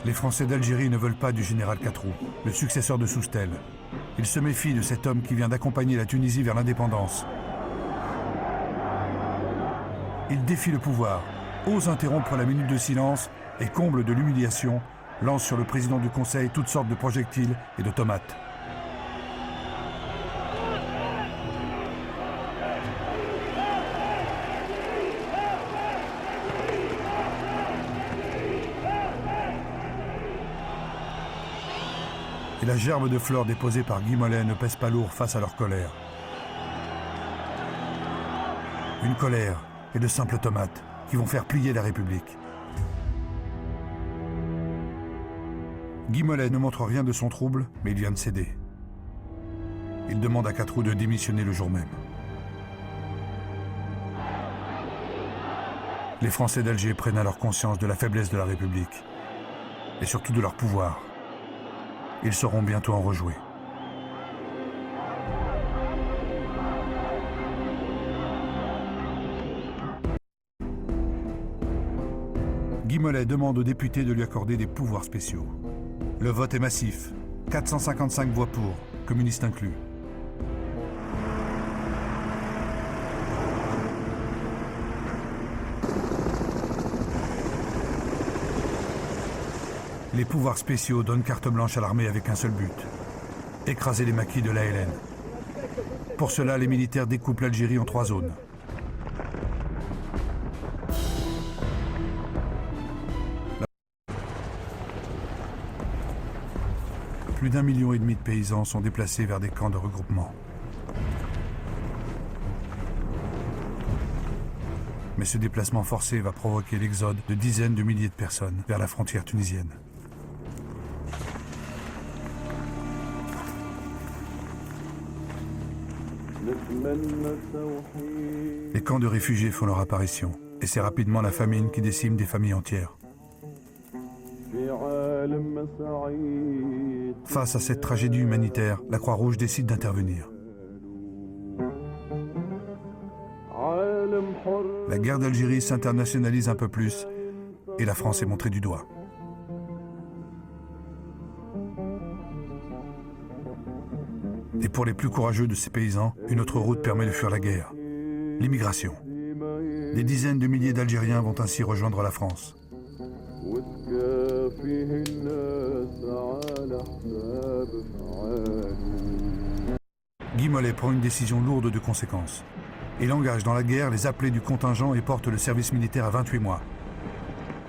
Les Français d'Algérie ne veulent pas du général Katrou, le successeur de Soustelle. Ils se méfient de cet homme qui vient d'accompagner la Tunisie vers l'indépendance. Il défie le pouvoir, ose interrompre la minute de silence et, comble de l'humiliation, lance sur le président du Conseil toutes sortes de projectiles et de tomates. Et la gerbe de fleurs déposée par Guy Mollet ne pèse pas lourd face à leur colère. Une colère et de simples tomates qui vont faire plier la République. Guy Mollet ne montre rien de son trouble, mais il vient de céder. Il demande à Katrou de démissionner le jour même. Les Français d'Alger prennent alors conscience de la faiblesse de la République et surtout de leur pouvoir. Ils sauront bientôt en rejouer. Guy Mollet demande aux députés de lui accorder des pouvoirs spéciaux. Le vote est massif, 455 voix pour, communistes inclus. Les pouvoirs spéciaux donnent carte blanche à l'armée avec un seul but, écraser les maquis de l'ALN. Pour cela, les militaires découpent l'Algérie en 3 zones. Plus d'1,5 million de paysans sont déplacés vers des camps de regroupement. Mais ce déplacement forcé va provoquer l'exode de dizaines de milliers de personnes vers la frontière tunisienne. Les camps de réfugiés font leur apparition, et c'est rapidement la famine qui décime des familles entières. Face à cette tragédie humanitaire, la Croix-Rouge décide d'intervenir. La guerre d'Algérie s'internationalise un peu plus, et la France est montrée du doigt. Et pour les plus courageux de ces paysans, une autre route permet de fuir la guerre. L'immigration. Des dizaines de milliers d'Algériens vont ainsi rejoindre la France. Guy Mollet prend une décision lourde de conséquences. Il engage dans la guerre les appelés du contingent et porte le service militaire à 28 mois.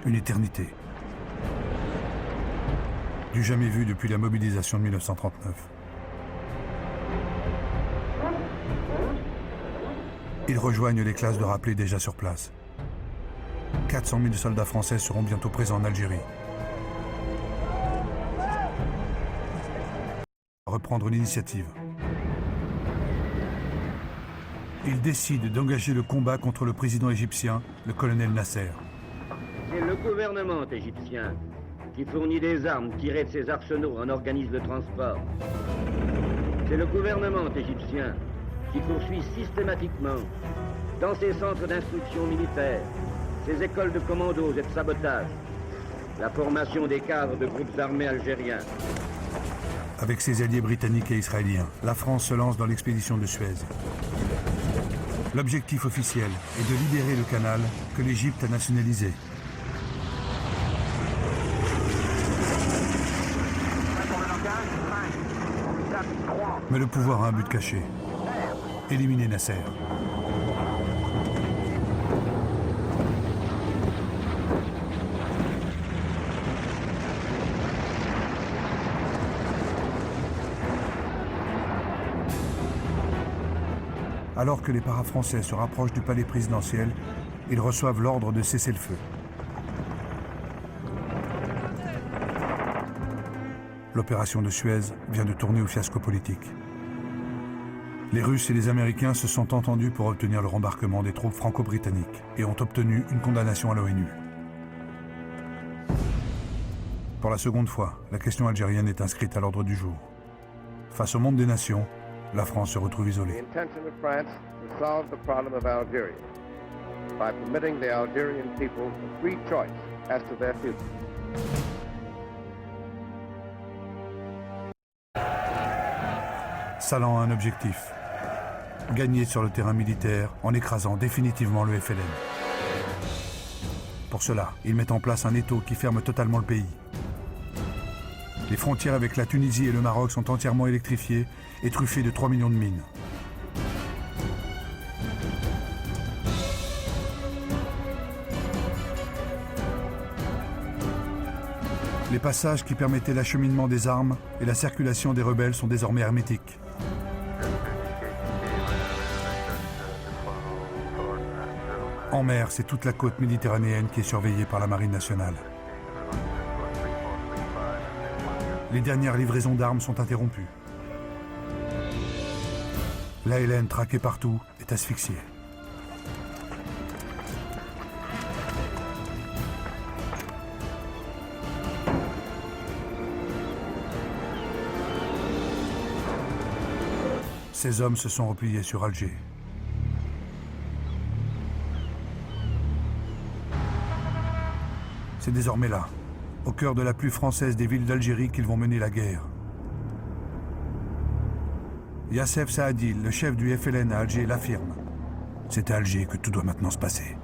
Une éternité. Du jamais vu depuis la mobilisation de 1939. Ils rejoignent les classes de rappelés déjà sur place. 400 000 soldats français seront bientôt présents en Algérie. Reprendre l'initiative. Ils décident d'engager le combat contre le président égyptien, le colonel Nasser. C'est le gouvernement égyptien qui fournit des armes tirées de ses arsenaux, en organise le transport. C'est le gouvernement égyptien qui poursuit systématiquement, dans ses centres d'instruction militaire, ses écoles de commandos et de sabotage, la formation des cadres de groupes armés algériens. Avec ses alliés britanniques et israéliens, la France se lance dans l'expédition de Suez. L'objectif officiel est de libérer le canal que l'Égypte a nationalisé. Mais le pouvoir a un but caché. Éliminer Nasser. Alors que les para-français se rapprochent du palais présidentiel, ils reçoivent l'ordre de cesser le feu. L'opération de Suez vient de tourner au fiasco politique. Les Russes et les Américains se sont entendus pour obtenir le rembarquement des troupes franco-britanniques et ont obtenu une condamnation à l'ONU. Pour la seconde fois, la question algérienne est inscrite à l'ordre du jour. Face au monde des nations, la France se retrouve isolée. Salan a un objectif. Gagner sur le terrain militaire en écrasant définitivement le FLN. Pour cela, ils mettent en place un étau qui ferme totalement le pays. Les frontières avec la Tunisie et le Maroc sont entièrement électrifiées et truffées de 3 millions de mines. Les passages qui permettaient l'acheminement des armes et la circulation des rebelles sont désormais hermétiques. En mer, c'est toute la côte méditerranéenne qui est surveillée par la Marine nationale. Les dernières livraisons d'armes sont interrompues. L'ALN, traqué partout, est asphyxié. Ces hommes se sont repliés sur Alger. C'est désormais là, au cœur de la plus française des villes d'Algérie, qu'ils vont mener la guerre. Yassef Saadil, le chef du FLN à Alger, l'affirme. C'est à Alger que tout doit maintenant se passer.